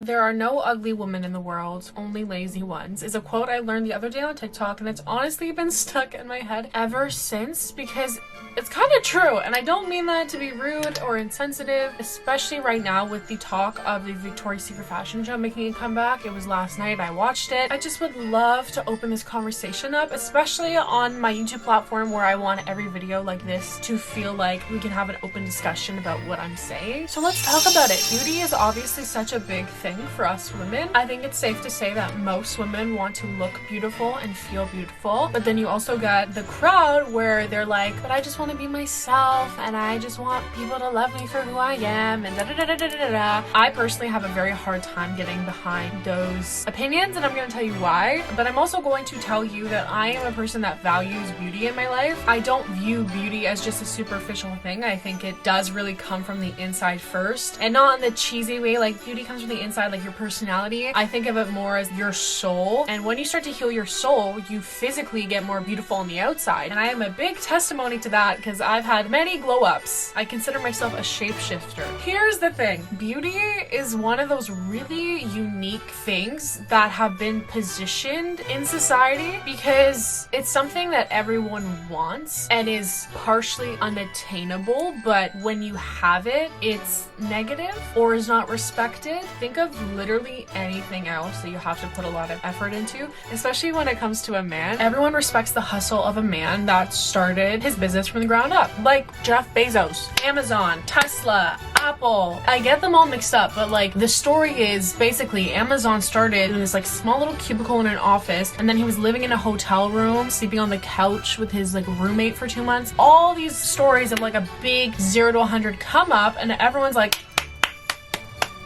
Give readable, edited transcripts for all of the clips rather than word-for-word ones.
There are no ugly women in the world, only lazy ones, is a quote I learned the other day on TikTok, and it's honestly been stuck in my head ever since because it's kind of true, and I don't mean that to be rude or insensitive, especially right now with the talk of the Victoria's Secret fashion show making a comeback. It was last night, I watched it. I just would love to open this conversation up, especially on my YouTube platform where I want every video like this to feel like we can have an open discussion about what I'm saying. So let's talk about it. Beauty is obviously such a big thing for us women. I think it's safe to say that most women want to look beautiful and feel beautiful, but then you also got the crowd where they're like, but I just want to be myself and I just want people to love me for who I am and da-da-da-da-da-da-da. I personally have a very hard time getting behind those opinions, and I'm going to tell you why, but I'm also going to tell you that I am a person that values beauty in my life. I don't view beauty as just a superficial thing. I think it does really come from the inside first, and not in the cheesy way like beauty comes from the inside, like your personality. I think of it more as your soul, and when you start to heal your soul, you physically get more beautiful on the outside, and I am a big testimony to that because I've had many glow-ups. I consider myself a shapeshifter. Here's the thing. Beauty is one of those really unique things that have been positioned in society because it's something that everyone wants and is partially unattainable, but when you have it, it's negative or is not respected. Think of literally anything else that you have to put a lot of effort into, especially when it comes to a man. Everyone respects the hustle of a man that started his business from the ground up, like Jeff Bezos, Amazon, Tesla, Apple. I get them all mixed up, but like the story is basically Amazon started in this like small little cubicle in an office, and then he was living in a hotel room, sleeping on the couch with his like roommate for 2 months. All these stories of like a big 0 to 100 come up, and everyone's like,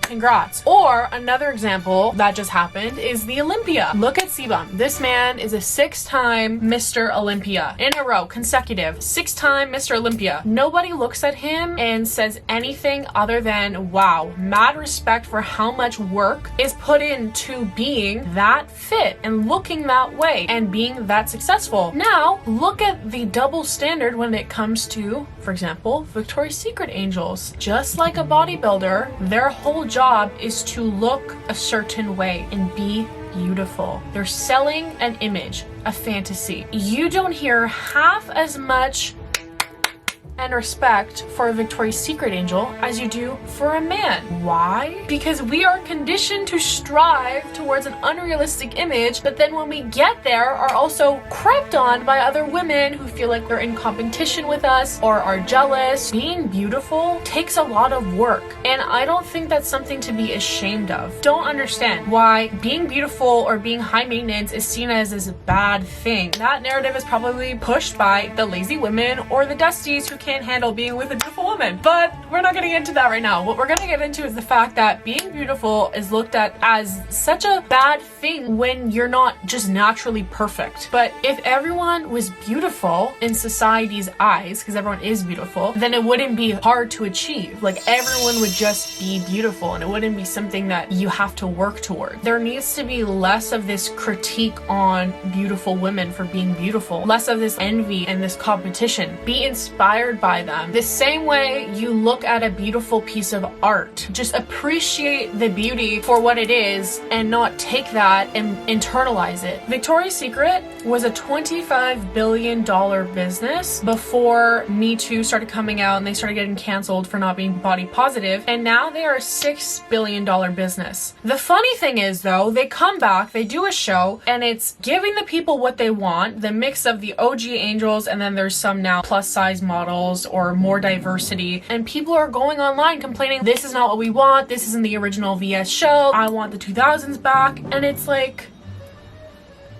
congrats. Or another example that just happened is the Olympia. Look at Sebum. This man is a 6-time Mr. Olympia in a row, consecutive 6-time Mr. Olympia. Nobody looks at him and says anything other than, wow, mad respect for how much work is put into being that fit and looking that way and being that successful. Now, look at the double standard when it comes to, for example, Victoria's Secret angels. Just like a bodybuilder, their whole job is to look a certain way and be beautiful. They're selling an image, a fantasy. You don't hear half as much and respect for a Victoria's Secret angel as you do for a man. Why? Because we are conditioned to strive towards an unrealistic image, but then when we get there are also crept on by other women who feel like they're in competition with us or are jealous. Being beautiful takes a lot of work, and I don't think that's something to be ashamed of. Don't understand why being beautiful or being high maintenance is seen as this bad thing. That narrative is probably pushed by the lazy women or the dusties who can't handle being with a beautiful woman. But we're not getting into that right now. What we're gonna get into is the fact that being beautiful is looked at as such a bad thing when you're not just naturally perfect. But if everyone was beautiful in society's eyes, because everyone is beautiful, then it wouldn't be hard to achieve. Like everyone would just be beautiful and it wouldn't be something that you have to work toward. There needs to be less of this critique on beautiful women for being beautiful, less of this envy and this competition. Be inspired by them. The same way you look at a beautiful piece of art. Just appreciate the beauty for what it is and not take that and internalize it. Victoria's Secret was a $25 billion business before Me Too started coming out and they started getting canceled for not being body positive, and now they are a $6 billion business. The funny thing is though, they come back, they do a show, and it's giving the people what they want, the mix of the OG angels, and then there's some now plus size models or more diversity, and people are going online complaining, this is not what we want, this isn't the original VS show, I want the 2000s back. And it's like,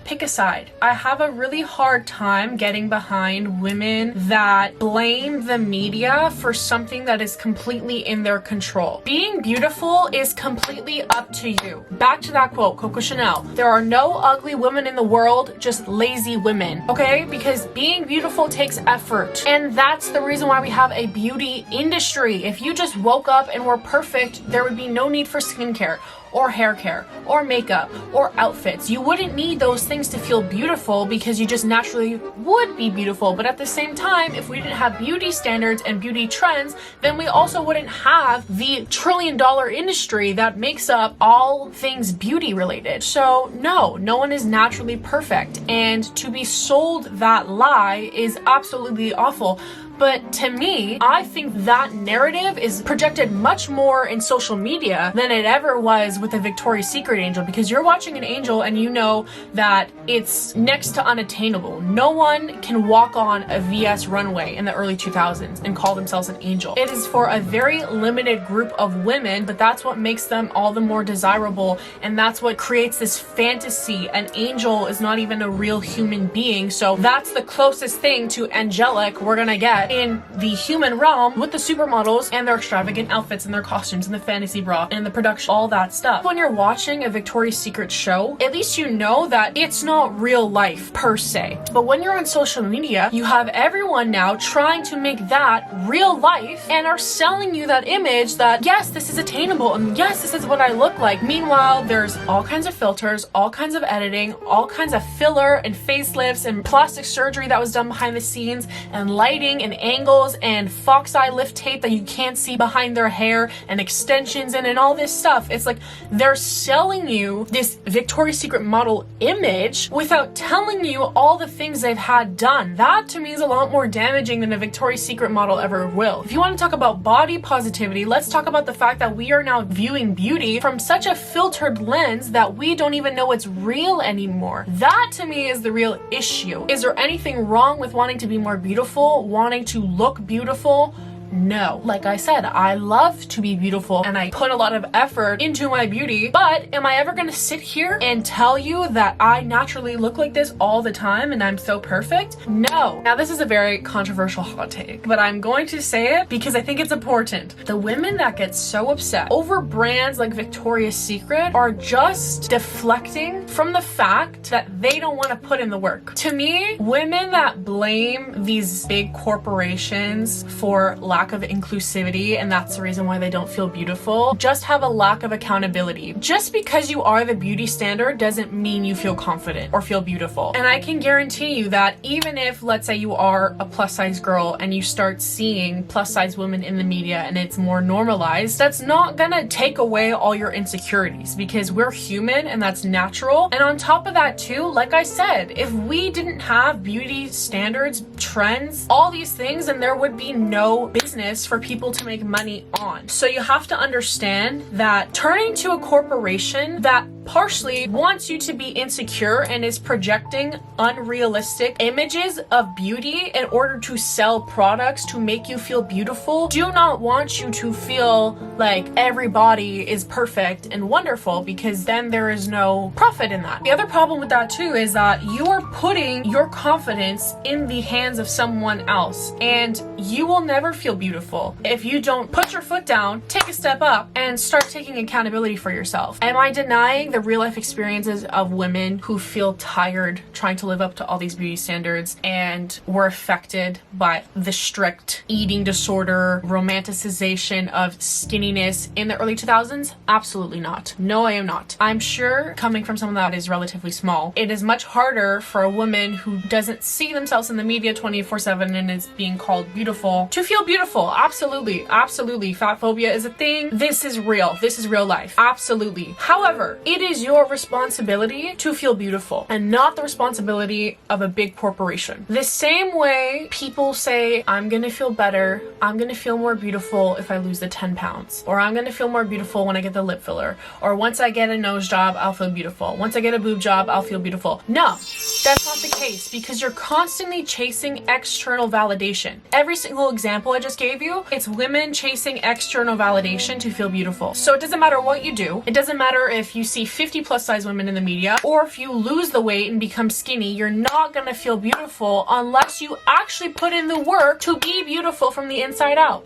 pick a side. I have a really hard time getting behind women that blame the media for something that is completely in their control. Being beautiful is completely up to you. Back to that quote, Coco Chanel. There are no ugly women in the world, just lazy women. Okay? Because being beautiful takes effort. And that's the reason why we have a beauty industry. If you just woke up and were perfect, there would be no need for skincare. or hair care or makeup or outfits. You wouldn't need those things to feel beautiful because you just naturally would be beautiful. But at the same time, if we didn't have beauty standards and beauty trends, then we also wouldn't have the trillion-dollar industry that makes up all things beauty related. So no one is naturally perfect, and to be sold that lie is absolutely awful. But to me, I think that narrative is projected much more in social media than it ever was with a Victoria's Secret angel, because you're watching an angel and you know that it's next to unattainable. No one can walk on a VS runway in the early 2000s and call themselves an angel. It is for a very limited group of women, but that's what makes them all the more desirable, and that's what creates this fantasy. An angel is not even a real human being, so that's the closest thing to angelic we're gonna get in the human realm with the supermodels and their extravagant outfits and their costumes and the fantasy bra and the production, all that stuff. When you're watching a Victoria's Secret show, at least you know that it's not real life per se. But when you're on social media, you have everyone now trying to make that real life and are selling you that image that, yes, this is attainable and yes, this is what I look like. Meanwhile, there's all kinds of filters, all kinds of editing, all kinds of filler and facelifts and plastic surgery that was done behind the scenes, and lighting and angles and fox eye lift tape that you can't see behind their hair, and extensions and all this stuff. It's like they're selling you this Victoria's Secret model image without telling you all the things they've had done. That to me is a lot more damaging than a Victoria's Secret model ever will. If you want to talk about body positivity, let's talk about the fact that we are now viewing beauty from such a filtered lens that we don't even know it's real anymore. That to me is the real issue. Is there anything wrong with wanting to be more beautiful, wanting to look beautiful? No. Like I said, I love to be beautiful and I put a lot of effort into my beauty, but am I ever gonna sit here and tell you that I naturally look like this all the time and I'm so perfect? No. Now this is a very controversial hot take, but I'm going to say it because I think it's important. The women that get so upset over brands like Victoria's Secret are just deflecting from the fact that they don't want to put in the work. To me, women that blame these big corporations for lack of inclusivity and that's the reason why they don't feel beautiful just have a lack of accountability. Just because you are the beauty standard doesn't mean you feel confident or feel beautiful. And I can guarantee you that even if, let's say, you are a plus size girl and you start seeing plus size women in the media and it's more normalized, that's not gonna take away all your insecurities, because we're human and that's natural. And on top of that too, like I said, if we didn't have beauty standards, trends, all these things, then there would be no business for people to make money on. So you have to understand that turning to a corporation that partially wants you to be insecure and is projecting unrealistic images of beauty in order to sell products to make you feel beautiful, do not want you to feel like everybody is perfect and wonderful, because then there is no profit in that. The other problem with that too is that you are putting your confidence in the hands of someone else, and you will never feel beautiful if you don't put your foot down, take a step up, and start taking accountability for yourself. Am I denying the real life experiences of women who feel tired trying to live up to all these beauty standards and were affected by the strict eating disorder, romanticization of skinniness in the early 2000s? Absolutely not. No, I am not. I'm sure, coming from someone that is relatively small, it is much harder for a woman who doesn't see themselves in the media 24/7 and is being called beautiful to feel beautiful. Absolutely. Absolutely. Fat phobia is a thing. This is real. This is real life. Absolutely. However, it is your responsibility to feel beautiful and not the responsibility of a big corporation. The same way people say, I'm gonna feel better, I'm gonna feel more beautiful if I lose the 10 pounds, or I'm gonna feel more beautiful when I get the lip filler, or once I get a nose job, I'll feel beautiful. Once I get a boob job, I'll feel beautiful. No, that's not the case, because you're constantly chasing external validation. Every single example I just gave you, it's women chasing external validation to feel beautiful. So it doesn't matter what you do. It doesn't matter if you see 50 plus size women in the media, or if you lose the weight and become skinny, you're not gonna feel beautiful unless you actually put in the work to be beautiful from the inside out.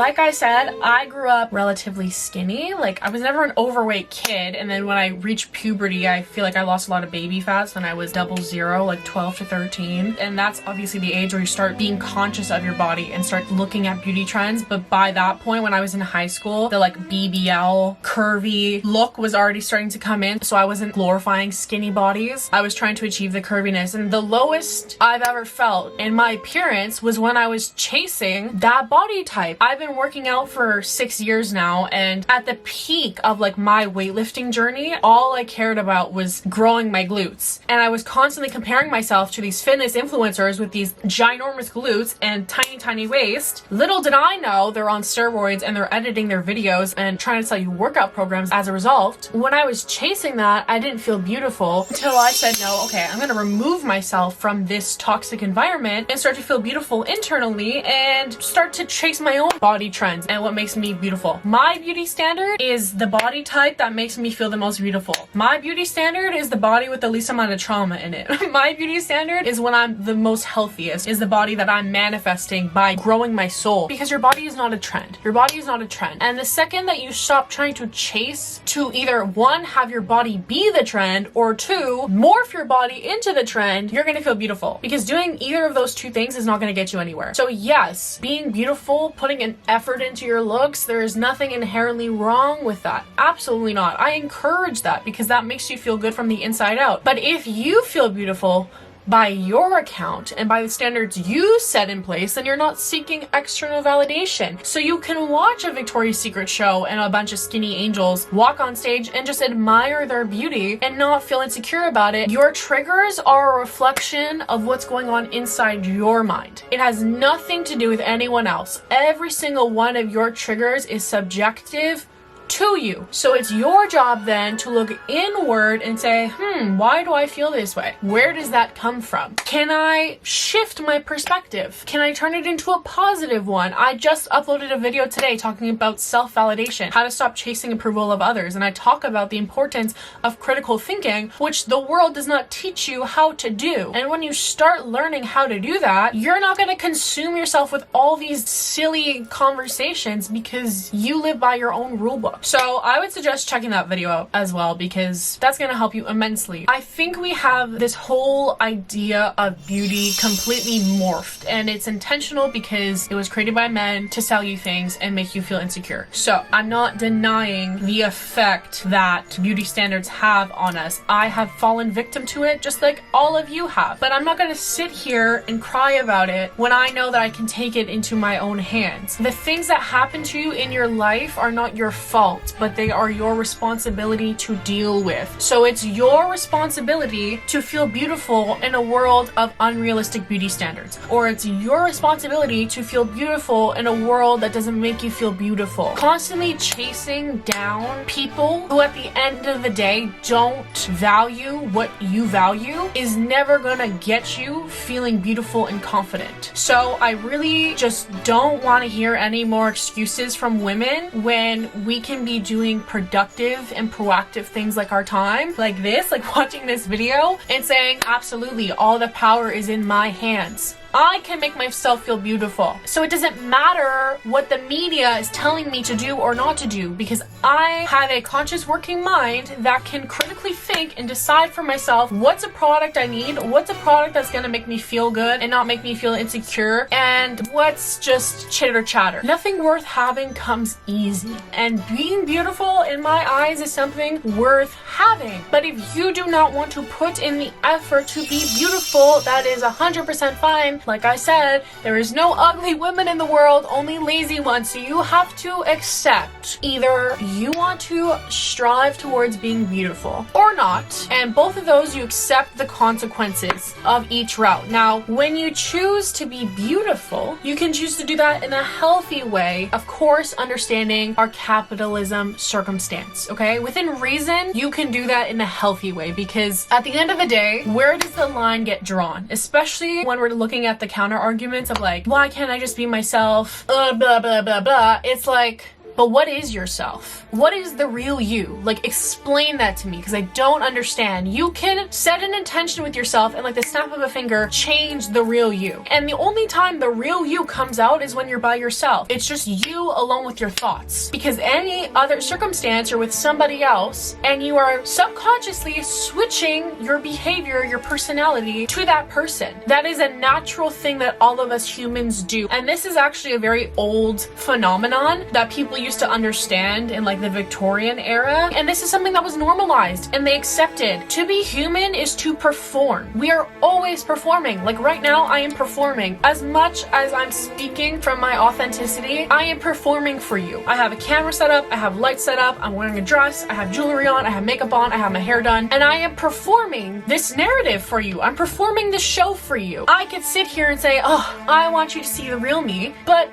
Like I said, I grew up relatively skinny. Like, I was never an overweight kid, and then when I reached puberty, I feel like I lost a lot of baby fats when I was 00, like 12 to 13. And that's obviously the age where you start being conscious of your body and start looking at beauty trends. But by that point, when I was in high school, the like BBL curvy look was already starting to come in. So I wasn't glorifying skinny bodies. I was trying to achieve the curviness. And the lowest I've ever felt in my appearance was when I was chasing that body type. I've been working out for 6 years now, and at the peak of like my weightlifting journey, all I cared about was growing my glutes. And I was constantly comparing myself to these fitness influencers with these ginormous glutes and tiny waist. Little did I know they're on steroids and they're editing their videos and trying to sell you workout programs as a result. When I was chasing that, I didn't feel beautiful until I said, no, okay, I'm gonna remove myself from this toxic environment and start to feel beautiful internally and start to chase my own body trends and what makes me beautiful. My beauty standard is the body type that makes me feel the most beautiful. My beauty standard is the body with the least amount of trauma in it. My beauty standard is when I'm the most healthiest, is the body that I'm manifesting by growing my soul. Because your body is not a trend. Your body is not a trend. And the second that you stop trying to chase to either one, have your body be the trend, or two, morph your body into the trend, you're gonna feel beautiful. Because doing either of those two things is not gonna get you anywhere. So yes, being beautiful, putting an effort into your looks, there is nothing inherently wrong with that. Absolutely not. I encourage that because that makes you feel good from the inside out. But if you feel beautiful by your account and by the standards you set in place, then you're not seeking external validation. So you can watch a Victoria's Secret show and a bunch of skinny angels walk on stage and just admire their beauty and not feel insecure about it. Your triggers are a reflection of what's going on inside your mind. It has nothing to do with anyone else. Every single one of your triggers is subjective to you. So it's your job then to look inward and say, why do I feel this way? Where does that come from? Can I shift my perspective? Can I turn it into a positive one? I just uploaded a video today talking about self-validation, how to stop chasing approval of others. And I talk about the importance of critical thinking, which the world does not teach you how to do. And when you start learning how to do that, you're not going to consume yourself with all these silly conversations because you live by your own rule book. So I would suggest checking that video out as well because that's going to help you immensely. I think we have this whole idea of beauty completely morphed, and it's intentional because it was created by men to sell you things and make you feel insecure. So I'm not denying the effect that beauty standards have on us. I have fallen victim to it just like all of you have. But I'm not going to sit here and cry about it when I know that I can take it into my own hands. The things that happen to you in your life are not your fault, but they are your responsibility to deal with. So it's your responsibility to feel beautiful in a world of unrealistic beauty standards. Or it's your responsibility to feel beautiful in a world that doesn't make you feel beautiful. Constantly chasing down people who at the end of the day don't value what you value is never gonna get you feeling beautiful and confident. So I really just don't want to hear any more excuses from women when we can be doing productive and proactive things like our time, like this, like watching this video and saying, absolutely, all the power is in my hands. I can make myself feel beautiful. So it doesn't matter what the media is telling me to do or not to do, because I have a conscious working mind that can critically think and decide for myself what's a product I need, what's a product that's gonna make me feel good and not make me feel insecure, and what's just chitter chatter. Nothing worth having comes easy, and being beautiful in my eyes is something worth having. But if you do not want to put in the effort to be beautiful, that is 100% fine. Like I said, there is no ugly women in the world, only lazy ones. So you have to accept either you want to strive towards being beautiful or not. And both of those, you accept the consequences of each route. Now, when you choose to be beautiful, you can choose to do that in a healthy way. Of course, understanding our capitalism circumstance, okay? Within reason, you can do that in a healthy way, because at the end of the day, where does the line get drawn? Especially when we're looking at the counter arguments of like, why can't I just be myself? Blah, blah, blah, blah. It's like, But what is yourself? What is the real you? Like, explain that to me, because I don't understand. You can set an intention with yourself and like the snap of a finger, change the real you. And the only time the real you comes out is when you're by yourself. It's just you alone with your thoughts. Because any other circumstance, you're with somebody else and you are subconsciously switching your behavior, your personality to that person. That is a natural thing that all of us humans do. And this is actually a very old phenomenon that people used to understand in like the Victorian era. And this is something that was normalized and they accepted. To be human is to perform. We are always performing. Like right now, I am performing. As much as I'm speaking from my authenticity, I am performing for you. I have a camera set up, I have lights set up, I'm wearing a dress, I have jewelry on, I have makeup on, I have my hair done, and I am performing this narrative for you. I'm performing this show for you. I could sit here and say, oh, I want you to see the real me, but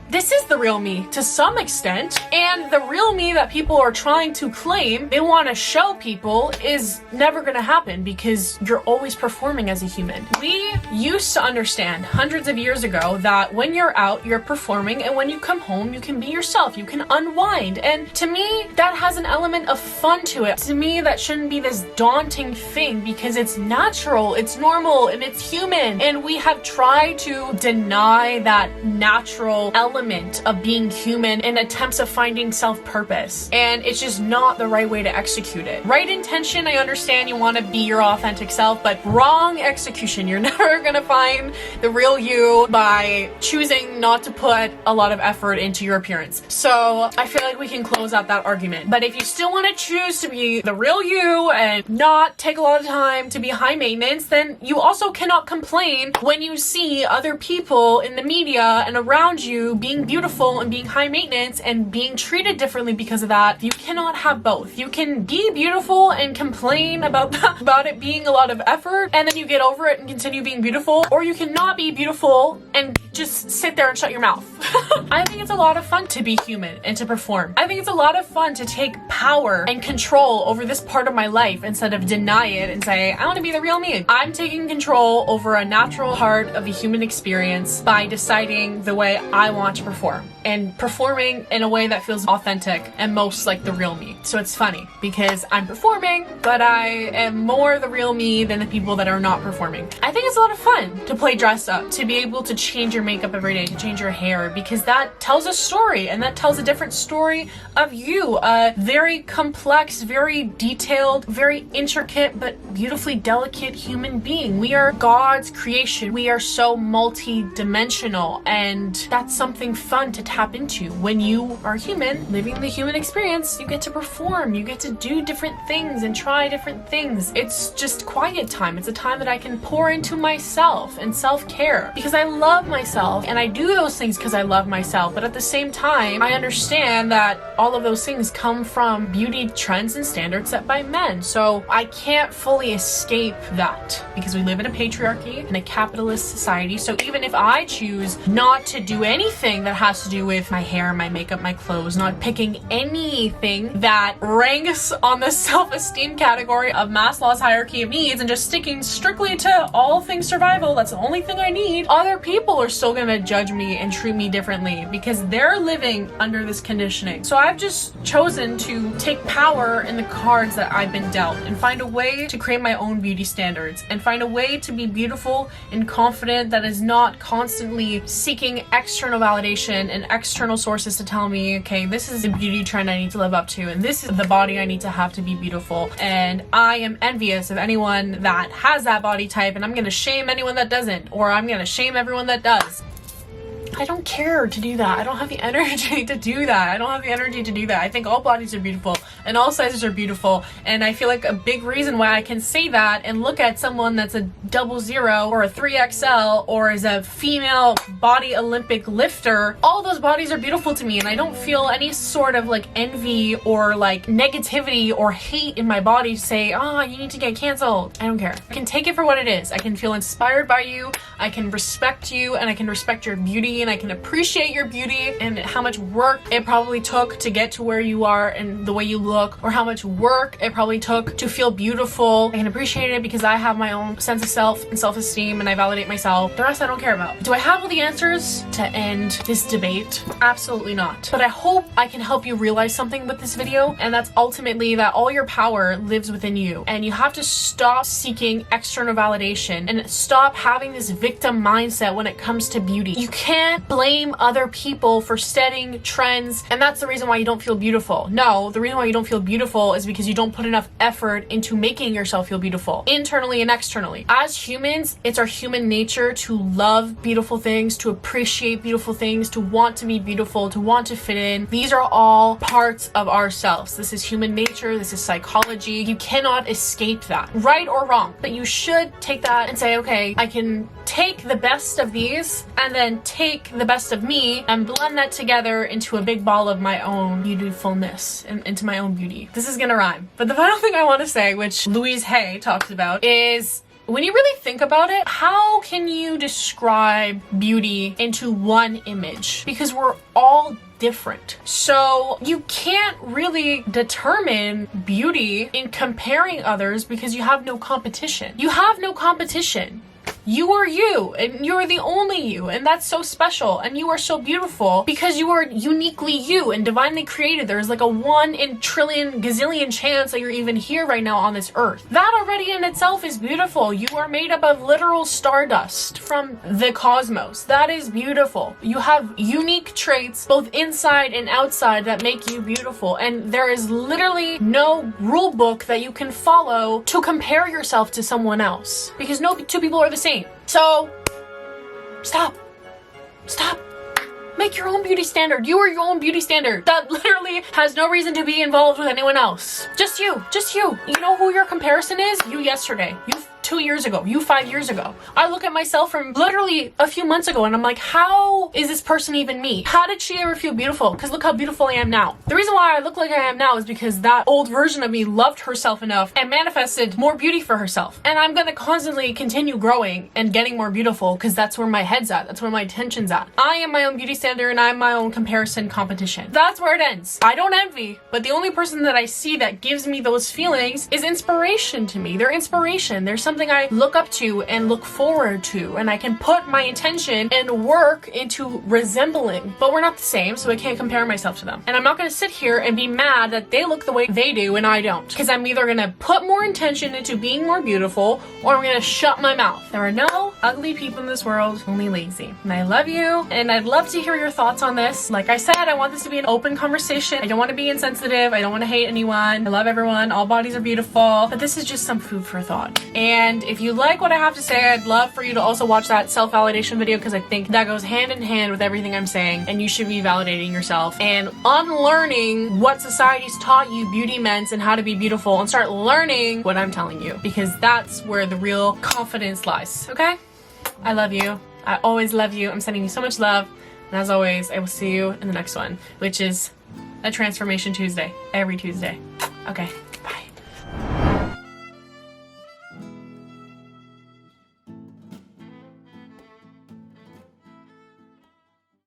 this is the real me to some extent, and the real me that people are trying to claim they want to show people is never going to happen because you're always performing as a human. We used to understand hundreds of years ago that when you're out, you're performing, and when you come home, you can be yourself, you can unwind. And to me, that has an element of fun to it. To me, that shouldn't be this daunting thing because it's natural, it's normal, and it's human. And we have tried to deny that natural element of being human in attempts of finding self-purpose, and it's just not the right way to execute it. Right intention, I understand you want to be your authentic self, but wrong execution. You're never gonna find the real you by choosing not to put a lot of effort into your appearance. So I feel like we can close out that argument. But if you still want to choose to be the real you and not take a lot of time to be high maintenance, then you also cannot complain when you see other people in the media and around you being beautiful and being high maintenance and being treated differently because of that. You cannot have both. You can be beautiful and complain about it being a lot of effort, and then you get over it and continue being beautiful, or you cannot be beautiful and just sit there and shut your mouth. I think it's a lot of fun to be human and to perform. I think it's a lot of fun to take power and control over this part of my life instead of deny it and say, I want to be the real me. I'm taking control over a natural part of the human experience by deciding the way I want to perform and performing in a way that feels authentic and most like the real me. So it's funny because I'm performing, but I am more the real me than the people that are not performing. I think it's a lot of fun to play dress up, to be able to change your makeup every day, to change your hair, because that tells a story, and that tells a different story of you. A very complex, very detailed, very intricate, but beautifully delicate human being. We are God's creation. We are so multi-dimensional, and that's something fun to tap into. When you are human, living the human experience, you get to perform, you get to do different things and try different things. It's just quiet time. It's a time that I can pour into myself and self-care because I love myself, and I do those things because I love myself. But at the same time, I understand that all of those things come from beauty trends and standards set by men. So I can't fully escape that because we live in a patriarchy and a capitalist society. So even if I choose not to do anything that has to do with my hair, my makeup, my clothes, not picking anything that ranks on the self-esteem category of Maslow's hierarchy of needs and just sticking strictly to all things survival, that's the only thing I need, other people are still gonna judge me and treat me differently because they're living under this conditioning. So I've just chosen to take power in the cards that I've been dealt and find a way to create my own beauty standards and find a way to be beautiful and confident that is not constantly seeking external validation and external sources to tell me, okay, this is the beauty trend I need to live up to, and this is the body I need to have to be beautiful. And I am envious of anyone that has that body type, and I'm gonna shame anyone that doesn't, or I'm gonna shame everyone that does. I don't care to do that. I don't have the energy to do that. I think all bodies are beautiful and all sizes are beautiful. And I feel like a big reason why I can say that and look at someone that's a 00 or a 3XL or is a female body Olympic lifter, all those bodies are beautiful to me. And I don't feel any sort of like envy or like negativity or hate in my body to say, oh, you need to get canceled. I don't care. I can take it for what it is. I can feel inspired by you. I can respect you, and I can respect your beauty and I can appreciate your beauty and how much work it probably took to get to where you are and the way you look, or how much work it probably took to feel beautiful. I can appreciate it because I have my own sense of self and self-esteem and I validate myself. The rest I don't care about. Do I have all the answers to end this debate? Absolutely not. But I hope I can help you realize something with this video, and that's ultimately that all your power lives within you, and you have to stop seeking external validation and stop having this victim mindset when it comes to beauty. You can't blame other people for setting trends, and that's the reason why you don't feel beautiful. No, the reason why you don't feel beautiful is because you don't put enough effort into making yourself feel beautiful, internally and externally. As humans, it's our human nature to love beautiful things, to appreciate beautiful things, to want to be beautiful, to want to fit in. These are all parts of ourselves. This is human nature, this is psychology. You cannot escape that, right or wrong. But you should take that and say, okay, I can take the best of these and then take the best of me and blend that together into a big ball of my own beautifulness and into my own beauty. This is gonna rhyme. But the final thing I want to say, which Louise Hay talks about, is when you really think about it, how can you describe beauty into one image? Because we're all different. So you can't really determine beauty in comparing others because you have no competition. You have no competition. You are you, and you're the only you, and that's so special, and you are so beautiful because you are uniquely you and divinely created. There's like a 1 in trillion gazillion chance that you're even here right now on this earth. That already in itself is beautiful. You are made up of literal stardust from the cosmos. That is beautiful. You have unique traits both inside and outside that make you beautiful, and there is literally no rule book that you can follow to compare yourself to someone else, because no two people are the same. So stop. Make your own beauty standard. You are your own beauty standard. That literally has no reason to be involved with anyone else. Just you. You know who your comparison is? You yesterday. You 2 years ago, you 5 years ago. I look at myself from literally a few months ago and I'm like, how is this person even me? How did she ever feel beautiful? Because look how beautiful I am now. The reason why I look like I am now is because that old version of me loved herself enough and manifested more beauty for herself. And I'm gonna constantly continue growing and getting more beautiful because that's where my head's at. That's where my attention's at. I am my own beauty standard and I'm my own comparison competition. That's where it ends. I don't envy, but the only person that I see that gives me those feelings is inspiration to me. They're inspiration. There's something I look up to and look forward to, and I can put my intention and work into resembling, but we're not the same, so I can't compare myself to them. And I'm not going to sit here and be mad that they look the way they do and I don't, because I'm either going to put more intention into being more beautiful or I'm going to shut my mouth. There are no ugly people in this world, only lazy. And I love you, and I'd love to hear your thoughts on this. Like I said, I want this to be an open conversation. I don't want to be insensitive. I don't want to hate anyone. I love everyone. All bodies are beautiful, but this is just some food for thought. And if you like what I have to say, I'd love for you to also watch that self-validation video, because I think that goes hand in hand with everything I'm saying, and you should be validating yourself and unlearning what society's taught you beauty meant and how to be beautiful, and start learning what I'm telling you, because that's where the real confidence lies. Okay? I love you. I always love you. I'm sending you so much love, and as always, I will see you in the next one, which is a Transformation Tuesday, every Tuesday. Okay, bye.